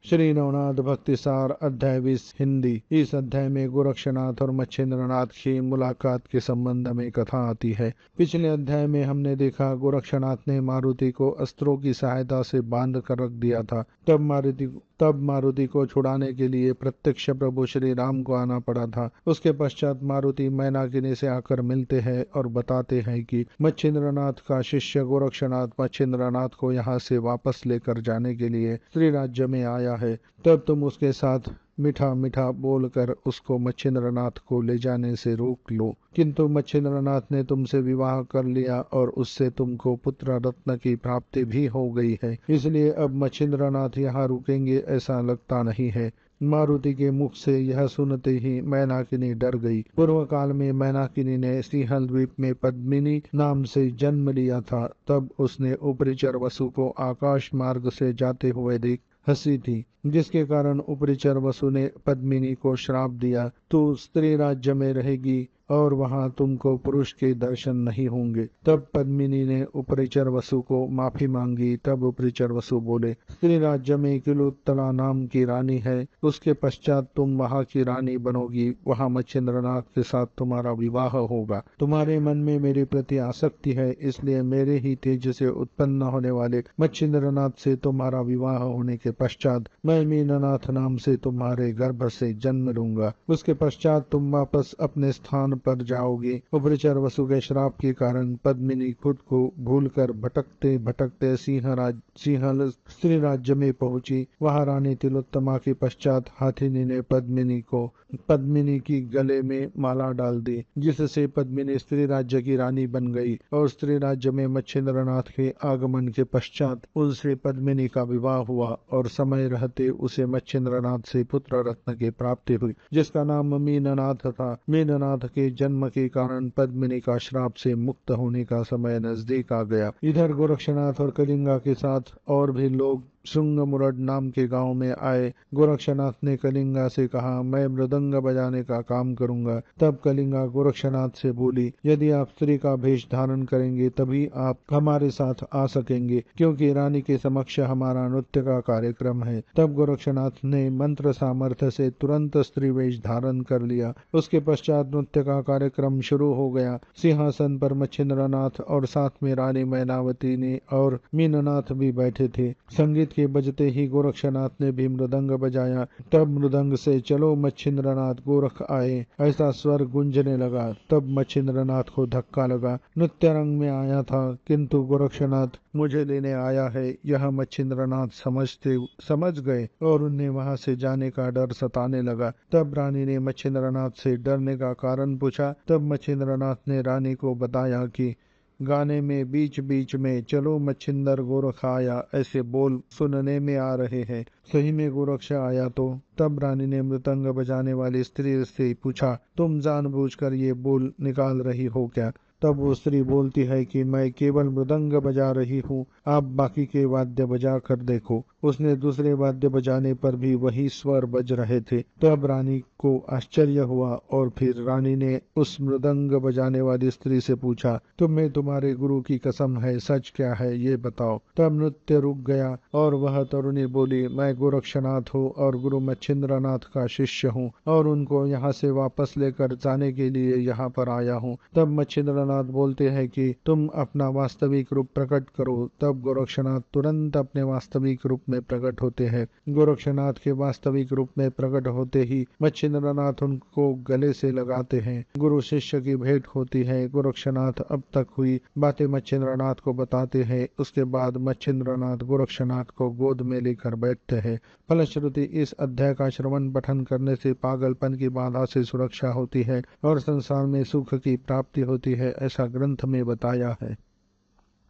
श्री नवनाथ भक्ति सार अध्याय 20 हिंदी। इस अध्याय में गोरक्षनाथ और मच्छिंद्रनाथ की मुलाकात के संबंध में कथा आती है। पिछले अध्याय में हमने देखा गोरक्षनाथ ने मारुति को अस्त्रों की सहायता से बांध कर रख दिया था। तब मारुति को छुड़ाने के लिए प्रत्यक्ष प्रभु श्री राम को आना पड़ा था। उसके पश्चात मारुति मैनाकिनी से आकर मिलते हैं और बताते हैं कि मच्छिंद्रनाथ का शिष्य गोरक्षनाथ मच्छिंद्रनाथ को यहाँ से वापस लेकर जाने के लिए श्री राज्य में आया है। तब तुम उसके साथ मीठा मीठा बोलकर उसको मच्छिंद्रनाथ को ले जाने से रोक लो। किंतु मच्छिंद्रनाथ ने तुमसे विवाह कर लिया और उससे तुमको पुत्र रत्न की प्राप्ति भी हो गई है, इसलिए अब मच्छिंद्रनाथ यहाँ रुकेंगे ऐसा लगता नहीं है। मारुति के मुख से यह सुनते ही मैनाकिनी डर गई। पूर्व काल में मैनाकिनी ने सिंहल द्वीप में पद्मिनी नाम से जन्म लिया था। तब उसने उपरिचर वसु को आकाश मार्ग से जाते हुए देख हंसी थी, जिसके कारण उपरिचर वसु ने पद्मिनी को श्राप दिया, तू स्त्री राज्य में रहेगी और वहां तुमको पुरुष के दर्शन नहीं होंगे। तब पद्मिनी ने उपरिचर वसु को माफी मांगी। तब उपरिचर वसु बोले, स्त्री राज्य में किलोत्तला नाम की रानी है, उसके पश्चात तुम वहां की रानी बनोगी। वहां मच्छिंद्रनाथ के साथ तुम्हारा विवाह होगा। तुम्हारे मन में मेरे प्रति आसक्ति है, इसलिए मेरे ही तेज से उत्पन्न होने वाले मच्छिंद्रनाथ से तुम्हारा विवाह होने के पश्चात मैं मीननाथ नाम से तुम्हारे गर्भ से जन्म लूंगा। उसके पश्चात तुम वापस अपने स्थान पर जाओगे। उपरिचर वसु के श्राप के कारण पद्मिनी खुद को भूलकर भटकते भटकते सिंहल स्त्री राज्य में पहुंची। वहां रानी तिलोत्तमा के पश्चात हाथिनी ने पद्मिनी की गले में माला डाल दी, जिससे पद्मिनी स्त्री राज्य की रानी बन गई और स्त्री राज्य में मच्छिंद्रनाथ के आगमन के पश्चात उनसे पद्मिनी का विवाह हुआ और समय रहते उसे मच्छिंद्रनाथ से पुत्र रत्न की प्राप्ति हुई, जिसका नाम मीननाथ था। मीननाथ के जन्म के कारण पद्मिनी का श्राप से मुक्त होने का समय नजदीक आ गया। इधर गोरक्षनाथ और कलिंगा के साथ और भी लोग श्रृंग मुरड नाम के गांव में आए। गोरक्षनाथ ने कलिंगा से कहा, मैं मृदंग बजाने का काम करूंगा। तब कलिंगा गोरक्षनाथ से बोली, यदि आप स्त्री का भेष धारण करेंगे तभी आप हमारे साथ आ सकेंगे, क्योंकि रानी के समक्ष हमारा नृत्य का कार्यक्रम है। तब गोरक्षनाथ ने मंत्र सामर्थ्य से तुरंत स्त्री वेश धारण कर लिया। उसके पश्चात नृत्य का कार्यक्रम शुरू हो गया। सिंहासन पर मच्छिंद्रनाथ और साथ में रानी मैनावती ने और मीननाथ भी बैठे थे। संगीत के बजते ही गोरक्षनाथ ने भी मृदंग बजाया। तब मृदंग से चलो मच्छिंद्रनाथ गोरख आए ऐसा स्वर गूंजने लगा। तब मच्छिंद्रनाथ को धक्का लगा। नृत्य रंग में आया था, किंतु गोरक्षनाथ मुझे लेने आया है यह मच्छिंद्रनाथ समझ गए और उन्हें वहां से जाने का डर सताने लगा। तब रानी ने मच्छिंद्रनाथ से डरने का कारण पूछा। तब मच्छिंद्रनाथ ने रानी को बताया कि गाने में बीच बीच में चलो मच्छिंदर गोरख आया ऐसे बोल सुनने में आ रहे हैं। सही में गोरक्ष आया तो? तब रानी ने मृदंग बजाने वाली स्त्री से पूछा, तुम जानबूझकर ये बोल निकाल रही हो क्या? तब वो स्त्री बोलती है कि मैं केवल मृदंग बजा रही हूँ, आप बाकी के वाद्य बजा कर देखो। उसने दूसरे वाद्य बजाने पर भी वही स्वर बज रहे थे। तब रानी को आश्चर्य हुआ और फिर रानी ने उस मृदंग बजाने वाली स्त्री से पूछा, तुम्हें तुम्हारे गुरु की कसम है, सच क्या है ये बताओ। तब नृत्य रुक गया और वह तरुणी बोली, मैं गोरक्षनाथ हूँ और गुरु मच्छिंद्रनाथ का शिष्य हूँ और उनको यहाँ से वापस लेकर जाने के लिए यहाँ पर आया हूँ। तब मच्छिंद्रनाथ बोलते हैं कि तुम अपना वास्तविक रूप प्रकट करो। तब गोरक्षनाथ तुरंत अपने वास्तविक रूप में प्रकट होते हैं। गोरक्षनाथ के वास्तविक रूप में प्रकट होते ही मच्छिंद्रनाथ उनको गले से लगाते हैं। गुरु शिष्य की भेंट होती है। गोरक्षनाथ अब तक हुई बातें मच्छिंद्रनाथ को बताते हैं। उसके बाद मच्छिंद्रनाथ गोरक्षनाथ को गोद में लेकर बैठते हैं। फलश्रुति इस अध्याय का श्रवण पठन करने से पागलपन की बाधा से सुरक्षा होती है और संसार में सुख की प्राप्ति होती है, ऐसा ग्रंथ में बताया है।